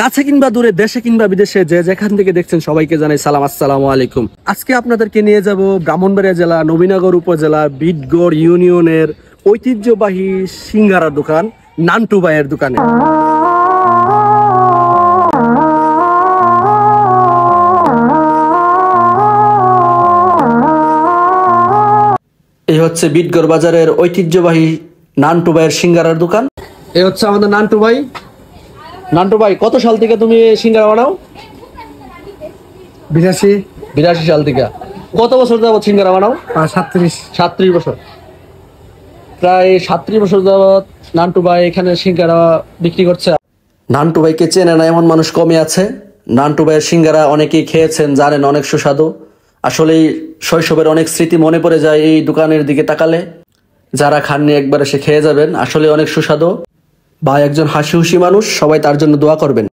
কাছে কিংবা দূরে, দেশে কিংবা বিদেশে, যে যেখান থেকে দেখছেন সবাইকে জানাই সালাম, আসসালামু আলাইকুম। আজকে আপনাদেরকে নিয়ে যাব ব্রাহ্মণবাড়িয়া জেলা নবীনগর উপজেলা বিটগড় ইউনিয়নের ঐতিহ্যবাহী সিঙ্গারার দোকান নান্টু ভাইয়ের দোকানে। এই হচ্ছে বিটগড় বাজারের ঐতিহ্যবাহী নান্টু ভাইয়ের সিঙ্গারার দোকান। এই হচ্ছে আমাদের নান্টু ভাই। নান্টু ভাই, কত সাল থেকে তুমি সিঙ্গারা বানাও? 82 সাল থেকে। কত বছর যাবত সিঙ্গারা বানাও? 37 বছর। প্রায় 37 বছর যাবত নান্টু ভাই এখানে সিঙ্গারা বিক্রি করছে। নান্টু ভাইকে চেনে না এমন মানুষ কমই আছে। নান্টু ভাইয়ের সিঙ্গারা অনেকেই খেয়েছেন, জানেন অনেক সুস্বাদু। আসলেই শৈশবের অনেক স্মৃতি মনে পড়ে যায় এই দোকানের দিকে তাকালে। যারা খাননি একবার এসে খেয়ে যাবেন, আসলে অনেক সুস্বাদু। ভাই একজন হাসি খুশি মানুষ, সবাই তার জন্য দোয়া করবেন।